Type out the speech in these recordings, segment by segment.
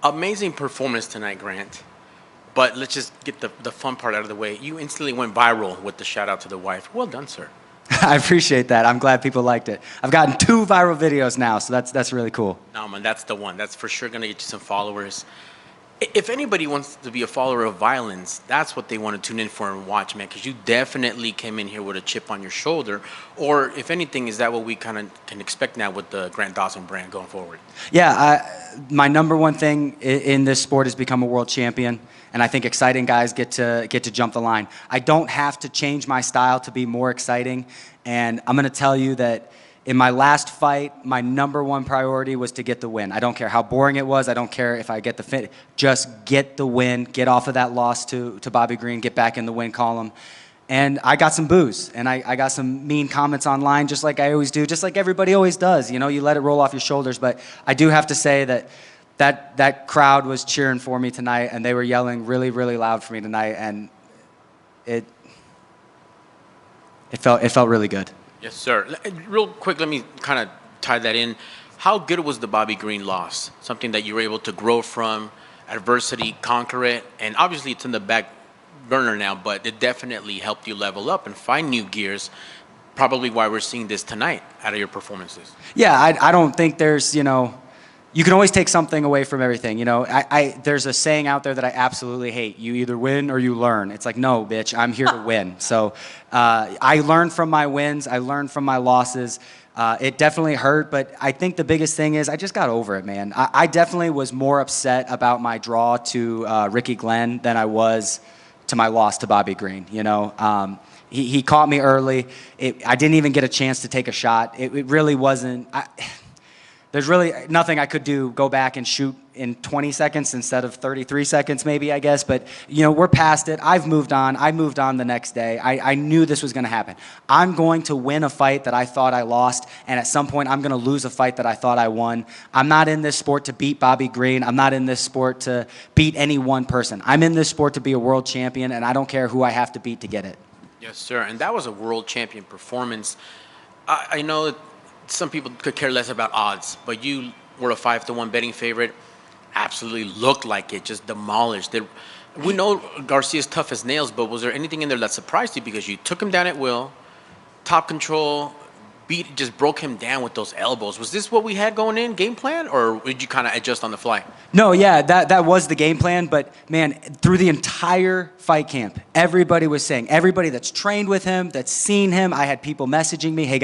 Amazing performance tonight, Grant. But let's just get the fun part out of the way. You instantly went viral with the shout out to the wife. Well done, sir. I appreciate that. I'm glad people liked it. I've gotten 2 viral videos now, so that's really cool. No, man, that's the one. That's for sure going to get you some followers. If anybody wants to be a follower of violence, that's what they want to tune in for and watch, man, because you definitely came in here with a chip on your shoulder. Or if anything, is that what we kind of can expect now with the Grant Dawson brand going forward? Yeah, my number one thing in this sport is become a world champion, and I think exciting guys get to jump the line. I don't have to change my style to be more exciting, and I'm going to tell you that in my last fight, my number one priority was to get the win. I don't care how boring it was. I don't care if I get the fit. Just get the win, get off of that loss to Bobby Green, get back in the win column. And I got some boos, and I got some mean comments online, just like I always do, just like everybody always does. You know, you let it roll off your shoulders. But I do have to say that crowd was cheering for me tonight, and they were yelling really, really loud for me tonight, and it felt really good. Yes, sir. Real quick, let me kind of tie that in. How good was the Bobby Green loss? Something that you were able to grow from, adversity, conquer it, and obviously it's in the back burner now, but it definitely helped you level up and find new gears. Probably why we're seeing this tonight out of your performances. Yeah, I don't think there's, you can always take something away from everything. There's a saying out there that I absolutely hate. You either win or you learn. It's like, no, bitch, I'm here to win. So I learned from my wins. I learned from my losses. It definitely hurt, but I think the biggest thing is I just got over it, man. I definitely was more upset about my draw to Ricky Glenn than I was to my loss to Bobby Green. He caught me early. I didn't even get a chance to take a shot. It really wasn't. There's really nothing I could do, go back and shoot in 20 seconds instead of 33 seconds maybe, I guess. But, we're past it. I've moved on. I moved on the next day. I knew this was going to happen. I'm going to win a fight that I thought I lost, and at some point I'm going to lose a fight that I thought I won. I'm not in this sport to beat Bobby Green. I'm not in this sport to beat any one person. I'm in this sport to be a world champion, and I don't care who I have to beat to get it. Yes, sir. And that was a world champion performance. I know some people could care less about odds, but you were a 5-1 betting favorite. Absolutely looked like it, just demolished it. We know Garcia's tough as nails, but was there anything in there that surprised you? Because you took him down at will, top control, just broke him down with those elbows. Was this what we had going in, game plan, or did you kind of adjust on the fly? No, yeah, that was the game plan, but man, through the entire fight camp, everybody was saying, everybody that's trained with him, that's seen him, I had people messaging me, hey,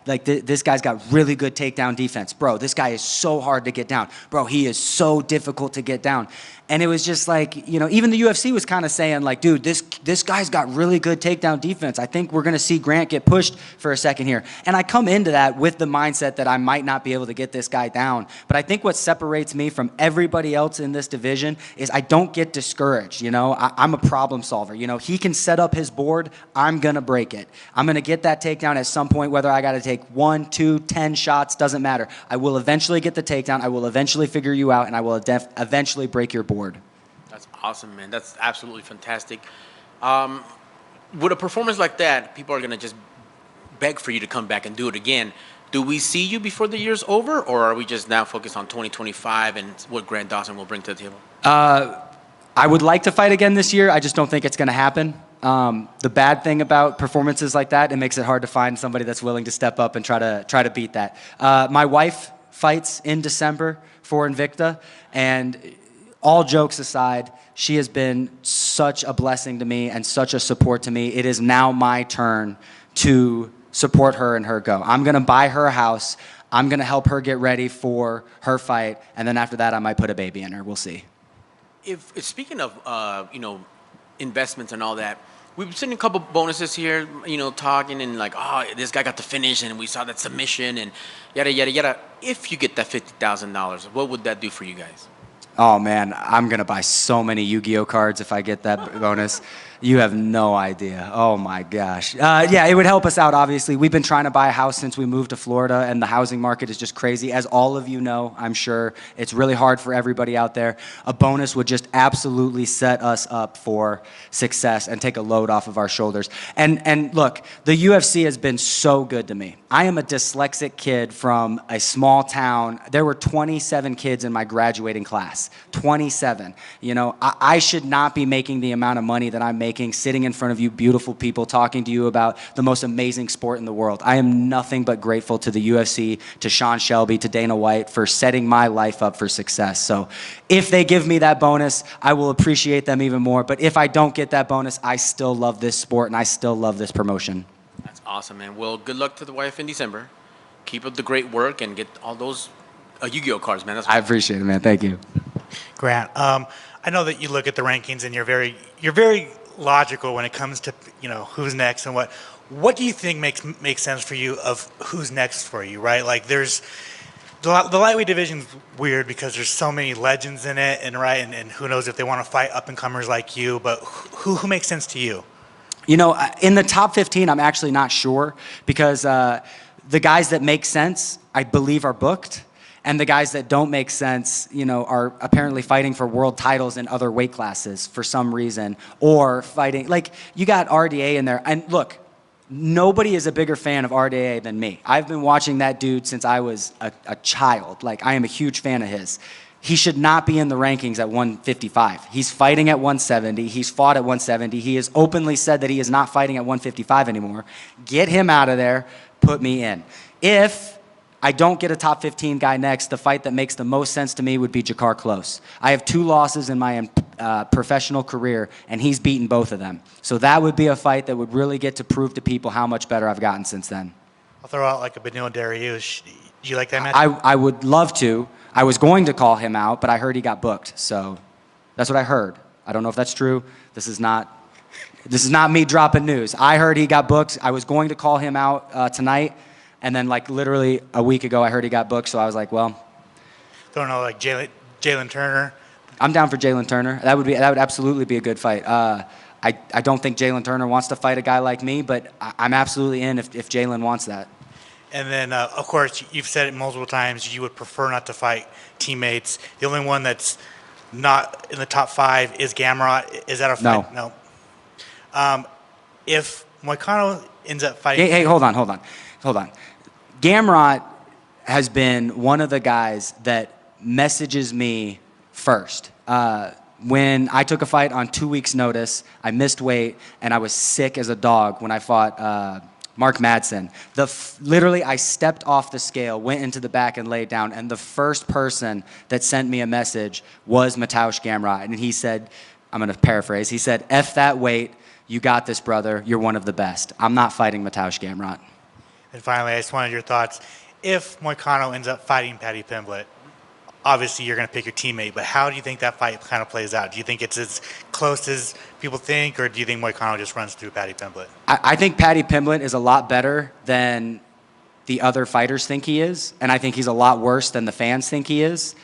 this guy's got really good takedown defense. Bro, this guy is so hard to get down. Bro, he is so difficult to get down. And it was just like, even the UFC was kind of saying, like, dude, this guy's got really good takedown defense. I think we're going to see Grant get pushed for a second here. And I come into that with the mindset that I might not be able to get this guy down. But I think what separates me from everybody else in this division is I don't get discouraged. I'm a problem solver. He can set up his board. I'm going to break it. I'm going to get that takedown at some point, whether I got to take 1, 2, 10 shots, doesn't matter. I will eventually get the takedown. I will eventually figure you out, and I will eventually break your board. That's awesome, man. That's absolutely fantastic. With a performance like that, people are going to just beg for you to come back and do it again. Do we see you before the year's over, or are we just now focused on 2025 and what Grant Dawson will bring to the table? I would like to fight again this year. I just don't think it's going to happen. The bad thing about performances like that, it makes it hard to find somebody that's willing to step up and try to beat that. My wife fights in December for Invicta, and all jokes aside, she has been such a blessing to me and such a support to me. It is now my turn to support her and her go. I'm going to buy her a house. I'm going to help her get ready for her fight. And then after that, I might put a baby in her. We'll see. If speaking of, investments and all that, we've seen a couple bonuses here, talking and like, oh, this guy got the finish and we saw that submission and yada, yada, yada. If you get that $50,000, what would that do for you guys? Oh, man, I'm going to buy so many Yu-Gi-Oh cards if I get that bonus. You have no idea. Oh, my gosh. Yeah, it would help us out, obviously. We've been trying to buy a house since we moved to Florida, and the housing market is just crazy. As all of you know, I'm sure, it's really hard for everybody out there. A bonus would just absolutely set us up for success and take a load off of our shoulders. And look, the UFC has been so good to me. I am a dyslexic kid from a small town. There were 27 kids in my graduating class. class, 27. You know, I should not be making the amount of money that I'm making, sitting in front of you beautiful people, talking to you about the most amazing sport in the world. I am nothing but grateful to the UFC, to Sean Shelby, to Dana White for setting my life up for success. So if they give me that bonus, I will appreciate them even more. But if I don't get that bonus, I still love this sport and I still love this promotion. That's awesome, man. Well, good luck to the wife in December. Keep up the great work and get all those Yu-Gi-Oh cards, man. I appreciate it, man. Thank you. Grant, I know that you look at the rankings and you're very logical when it comes to, you know, who's next and what. What do you think makes sense for you of who's next for you, right? Like there's the lightweight division's weird because there's so many legends in it, and right, and who knows if they want to fight up and comers like you, but who makes sense to you? You know, in the top 15, I'm actually not sure because the guys that make sense, I believe, are booked. And the guys that don't make sense, you know, are apparently fighting for world titles in other weight classes for some reason, or fighting, like, you got RDA in there. And look, nobody is a bigger fan of RDA than me. I've been watching that dude since I was a child. Like, I am a huge fan of his. He should not be in the rankings at 155. He's fighting at 170. He's fought at 170. He has openly said that he is not fighting at 155 anymore. Get him out of there. Put me in. If I don't get a top 15 guy next, the fight that makes the most sense to me would be Jakar Close. I have 2 losses in my professional career, and he's beaten both of them. So that would be a fight that would really get to prove to people how much better I've gotten since then. I'll throw out like a Benil Dariush. Do you like that match? I would love to. I was going to call him out, but I heard he got booked. So that's what I heard. I don't know if that's true. This is not me dropping news. I heard he got booked. I was going to call him out tonight. And then, like, literally a week ago, I heard he got booked, so I was like, well. Don't know, like Jalen Turner. I'm down for Jalen Turner. That would absolutely be a good fight. I don't think Jalen Turner wants to fight a guy like me, but I'm absolutely in if Jalen wants that. And then, of course, you've said it multiple times, you would prefer not to fight teammates. The only one that's not in the top 5 is Gamrot. Is that a fight? No. If Moicano ends up fighting... Hey, hold on. Gamrot has been one of the guys that messages me first. When I took a fight on 2 weeks' notice, I missed weight, and I was sick as a dog when I fought Mark Madsen. Literally, I stepped off the scale, went into the back, and laid down, and the first person that sent me a message was Mateusz Gamrot, and he said, I'm going to paraphrase, he said, F that weight, you got this, brother, you're one of the best. I'm not fighting Mateusz Gamrot. And finally, I just wanted your thoughts. If Moicano ends up fighting Paddy Pimblett, obviously you're going to pick your teammate, but how do you think that fight kind of plays out? Do you think it's as close as people think, or do you think Moicano just runs through Paddy Pimblett? I think Paddy Pimblett is a lot better than the other fighters think he is, and I think he's a lot worse than the fans think he is.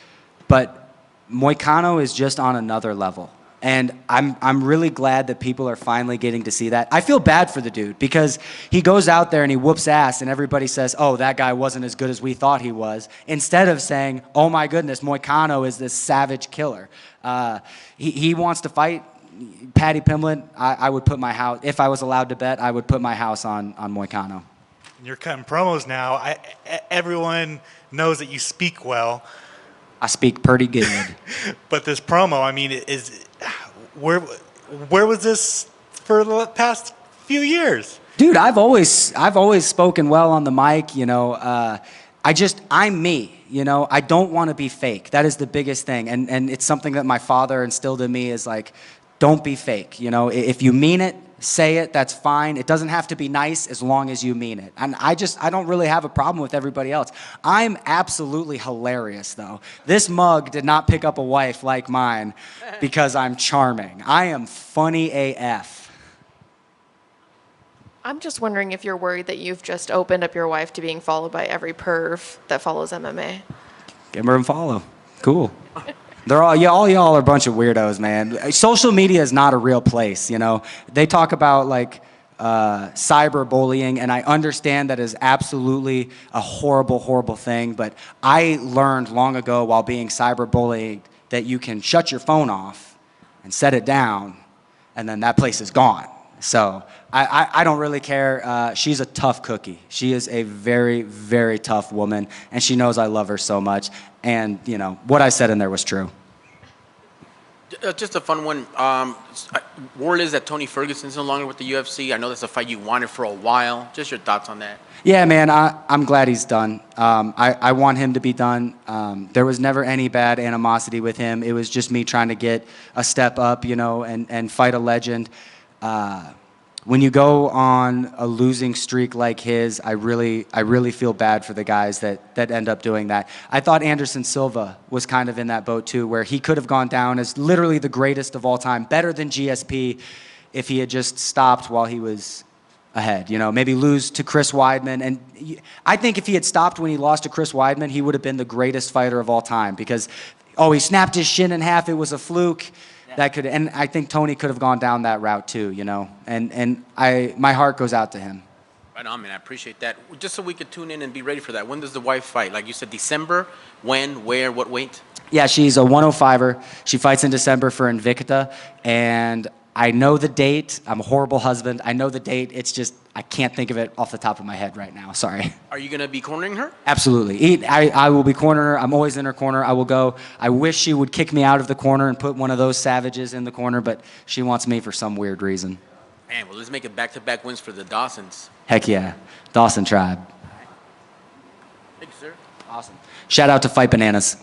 But Moicano is just on another level. And I'm really glad that people are finally getting to see that. I feel bad for the dude because he goes out there and he whoops ass and everybody says, oh, that guy wasn't as good as we thought he was, instead of saying, oh my goodness, Moicano is this savage killer. He wants to fight Paddy Pimblett. I would put my house, if I was allowed to bet, I would put my house on Moicano. You're cutting promos now. Everyone knows that you speak well. I speak pretty good. But this promo, I mean, where was this for the past few years? Dude, I've always spoken well on the mic, you know. I'm me, you know. I don't want to be fake. That is the biggest thing. And it's something that my father instilled in me is like, don't be fake, you know. If you mean it, say it, that's fine. It doesn't have to be nice as long as you mean it. And I don't really have a problem with everybody else. I'm absolutely hilarious, though. This mug did not pick up a wife like mine because I'm charming. I am funny AF. I'm just wondering if you're worried that you've just opened up your wife to being followed by every perv that follows MMA. Give her a follow. Cool. All y'all are a bunch of weirdos, man. Social media is not a real place, you know. They talk about like cyberbullying, and I understand that is absolutely a horrible, horrible thing. But I learned long ago while being cyberbullied that you can shut your phone off and set it down, and then that place is gone. So I don't really care. She's a tough cookie. She is a very, very tough woman, and she knows I love her so much. And, you know, what I said in there was true. Just a fun one. Word is that Tony Ferguson's no longer with the UFC. I know that's a fight you wanted for a while. Just your thoughts on that. Yeah, man, I'm glad he's done. I want him to be done. There was never any bad animosity with him. It was just me trying to get a step up, you know, and fight a legend. When you go on a losing streak like his, I really feel bad for the guys that end up doing that. I thought Anderson Silva was kind of in that boat too, where he could have gone down as literally the greatest of all time, better than GSP, if he had just stopped while he was ahead. You know, maybe lose to Chris Weidman. And I think if he had stopped when he lost to Chris Weidman, he would have been the greatest fighter of all time because, oh, he snapped his shin in half. It was a fluke. That could, and I think Tony could have gone down that route too, you know. And my heart goes out to him. Right on, man. I appreciate that. Just so we could tune in and be ready for that. When does the wife fight? Like you said, December. When? Where? What weight? Yeah, she's a 105er. She fights in December for Invicta, and I know the date. I'm a horrible husband. I know the date. It's just I can't think of it off the top of my head right now. Sorry. Are you gonna be cornering her? Absolutely. I will be cornering her. I'm always in her corner. I will go. I wish she would kick me out of the corner and put one of those savages in the corner, but she wants me for some weird reason. Man, well, let's make it back-to-back wins for the Dawsons. Heck yeah. Dawson tribe. Thank you, sir. Awesome. Shout out to Fight Bananas.